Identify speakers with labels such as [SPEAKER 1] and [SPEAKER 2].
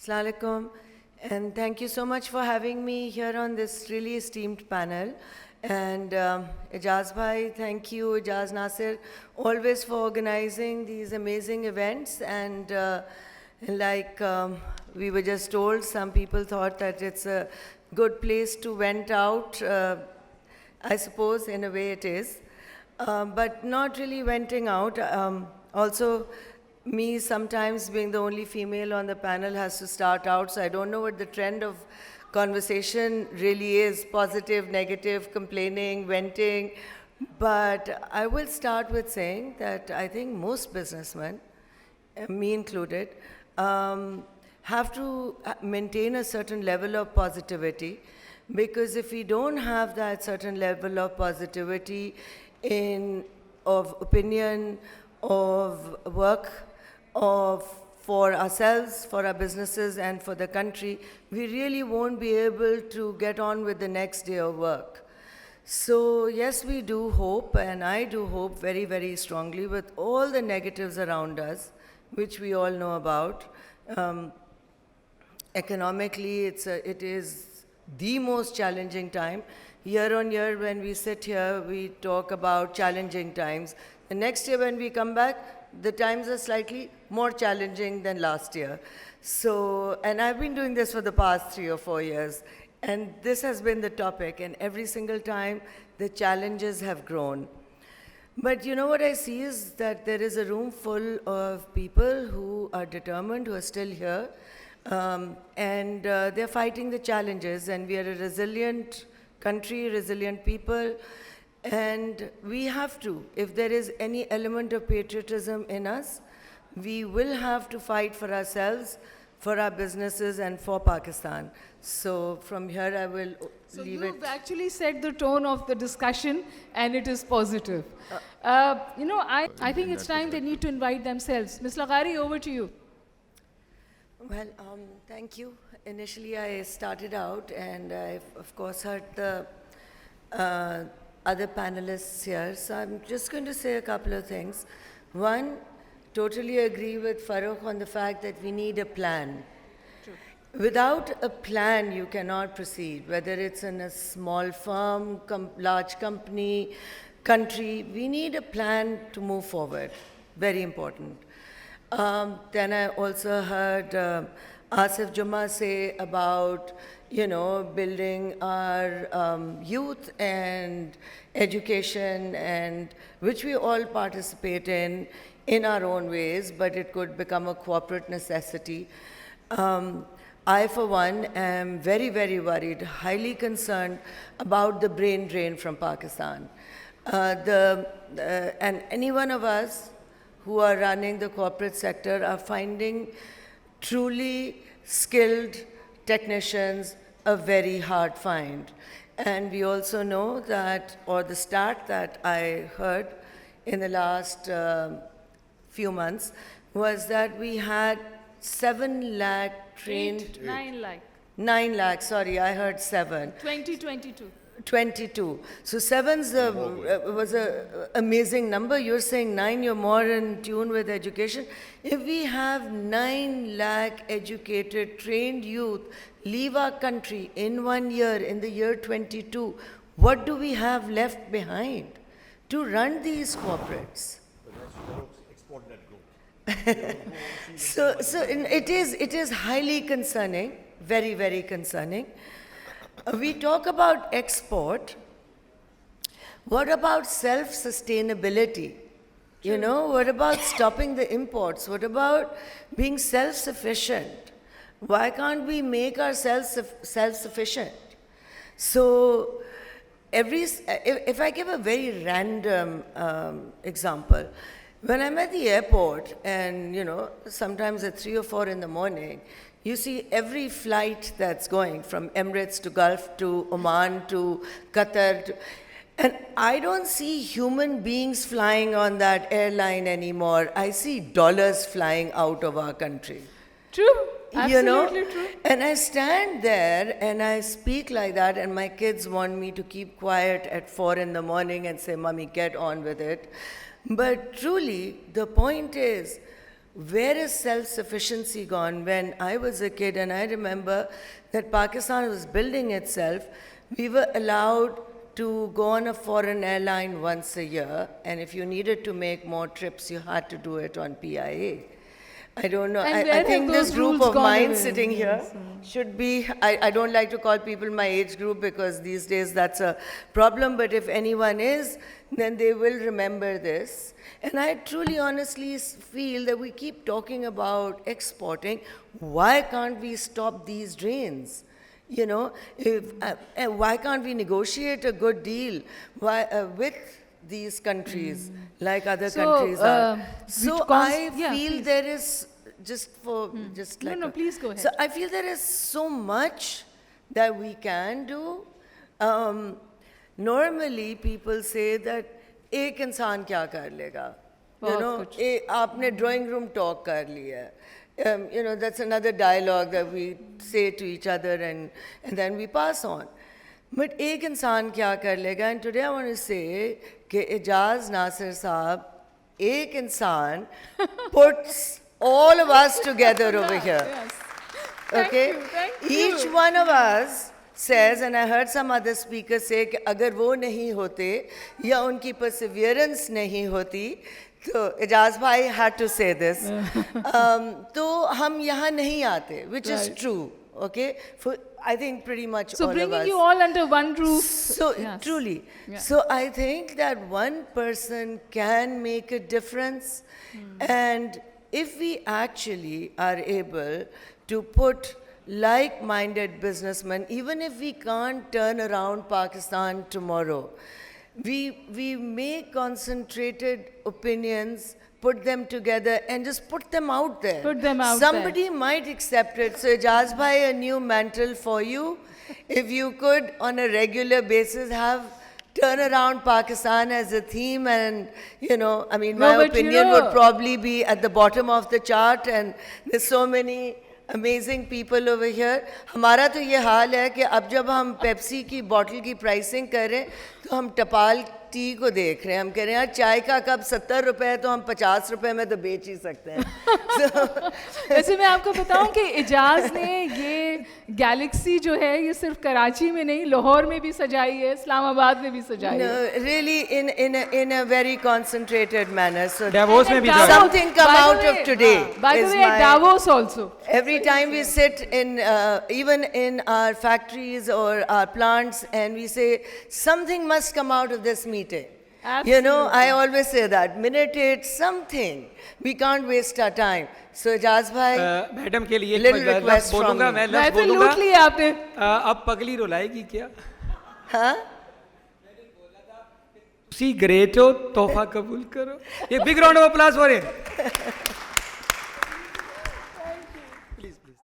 [SPEAKER 1] Assalamu alaikum, and thank you so much for having me here on this really esteemed panel. And Ijaz Bhai, thank you, Ijaz Nasir, always for organizing these amazing events. And we were just told, some people thought that it's a good place to vent out. I suppose in a way it is, but not really venting out. Also, me sometimes being the only female on the panel has to start out, so I don't know what the trend of conversation really is, positive, negative, complaining, venting. But I will start with saying that I think most businessmen, me included, have to maintain a certain level of positivity, because if we don't have that certain level of positivity of opinion, of work, for ourselves, for our businesses, and for the country, we really won't be able to get on with the next day of work. So yes, we do hope, and I do hope very, very strongly, with all the negatives around us, which we all know about. Economically, it is the most challenging time. Year on year, when we sit here, we talk about challenging times. The next year, when we come back, the times are slightly more challenging than last year. So, and I've been doing this for the past 3 or 4 years, and this has been the topic, and every single time the challenges have grown. But you know what I see is that there is a room full of people who are determined, who are still here, and they're fighting the challenges, and we are a resilient country, resilient people. And we have to, if there is any element of patriotism in us, we will have to fight for ourselves, for our businesses, and for Pakistan. So from here, I will leave it.
[SPEAKER 2] So you've actually set the tone of the discussion, and it is positive. I think it's time they need to invite themselves. Ms. Leghari, over to you.
[SPEAKER 1] Well, thank you. Initially, I started out, and I, of course, heard the other panelists here. So I'm just going to say a couple of things. One, totally agree with Farooq on the fact that we need a plan.
[SPEAKER 2] True.
[SPEAKER 1] Without a plan, you cannot proceed, whether it's in a small firm, large company, country. We need a plan to move forward. Very important. Then I also heard Asif Juma say about, building our youth and education, and which we all participate in our own ways, but it could become a corporate necessity. I, for one, am very, very worried, highly concerned about the brain drain from Pakistan. And any one of us who are running the corporate sector are finding truly skilled technicians a very hard find. And we also know that, or the stat that I heard in the last few months, was that we had 7 lakh trained...
[SPEAKER 2] 9 lakh.
[SPEAKER 1] 9 lakh, sorry, I heard 7.
[SPEAKER 2] 2022.
[SPEAKER 1] 22. So 7's was an amazing number. You're saying 9, you're more in tune with education. If we have 9 lakh educated, trained youth leave our country in 1 year, in the year 22, what do we have left behind to run these corporates? So it is highly concerning, very, very concerning. We talk about export. What about self-sustainability? What about stopping the imports? What about being self-sufficient? Why can't we make ourselves self-sufficient? So if I give a very random example, when I'm at the airport and, sometimes at 3 or 4 in the morning, you see every flight that's going from Emirates to Gulf to Oman to Qatar. And I don't see human beings flying on that airline anymore. I see dollars flying out of our country.
[SPEAKER 2] True. Absolutely true.
[SPEAKER 1] And I stand there and I speak like that, and my kids want me to keep quiet at 4 in the morning and say, "Mommy, get on with it." But truly, the point is, where is self-sufficiency gone? When I was a kid and I remember that Pakistan was building itself, we were allowed to go on a foreign airline once a year, and if you needed to make more trips, you had to do it on PIA. I don't know. I think this group of mine sitting here should be, I don't like to call people my age group because these days that's a problem, but if anyone is, then they will remember this. And I truly, honestly feel that we keep talking about exporting. Why can't we stop these drains? You know, why can't we negotiate a good deal with these countries like other countries are? So I feel there is,
[SPEAKER 2] No, please go ahead.
[SPEAKER 1] So I feel there is so much that we can do. Normally people say that एक इंसान क्या कर लेगा? You know, आपने drawing room talk कर लिया. You know, that's another dialogue that we say to each other and then we pass on. But एक इंसान क्या कर लेगा? And today I want to say कि Ijaz Nasir Saab, एक इंसान puts all of us together over here.
[SPEAKER 2] Yes.
[SPEAKER 1] Okay?
[SPEAKER 2] Thank you.
[SPEAKER 1] Each one of us says, and I heard some other speakers say कि अगर वो नहीं होते या उनकी perseverance नहीं होती, तो इजाज़ भाई had to say this, तो हम यहाँ नहीं आते, which is true, okay? For I think pretty much
[SPEAKER 2] so
[SPEAKER 1] all of us.
[SPEAKER 2] So bringing you all under one roof.
[SPEAKER 1] So truly. Yeah. So I think that one person can make a difference, and if we actually are able to put like-minded businessmen, even if we can't turn around Pakistan tomorrow, we make concentrated opinions, put them together and just put them out there.
[SPEAKER 2] Put them out
[SPEAKER 1] Somebody
[SPEAKER 2] there.
[SPEAKER 1] might accept it. So Ijaz bhai, a new mantle for you. If you could on a regular basis have turn around Pakistan as a theme, and you know, I mean, my opinion would probably be at the bottom of the chart, and there's so many amazing people over here. हमारा तो ये हाल है कि अब जब हम Pepsi की bottle की प्राइसिंग कर रहे हैं तो हम टपाल टी को देख रहे हैं, हम कह रहे हैं यार चाय का कप 70 रुपए है तो हम 50 रुपए में तो बेच ही सकते हैं.
[SPEAKER 2] वैसे मैं आपको बताऊं कि इजाज ने ये गैलेक्सी जो है ये सिर्फ कराची में नहीं, लाहौर में भी सजाई है, इस्लामाबाद में भी सजाई है.
[SPEAKER 1] Really in a very concentrated manner. So
[SPEAKER 3] Davos में भी
[SPEAKER 1] something come out of today.
[SPEAKER 2] By the way, at Davos also.
[SPEAKER 1] Every time we sit in, even in our factories or our plants, and we say something must come out of this meeting.
[SPEAKER 2] Absolutely.
[SPEAKER 1] You know, I always say that. Meditate something. We can't waste our time. So Ijaz bhai,
[SPEAKER 3] madam के लिए
[SPEAKER 1] little request from
[SPEAKER 3] बोलूंगा,
[SPEAKER 1] me.
[SPEAKER 3] मैं लफ्ज़ बोलूंगा.
[SPEAKER 2] लूट लिया आपने.
[SPEAKER 3] अब पगली रुलाएगी क्या?
[SPEAKER 1] हाँ?
[SPEAKER 3] सी ग्रेट हो, तोहफा कबूल करो. एक big round of applause for him.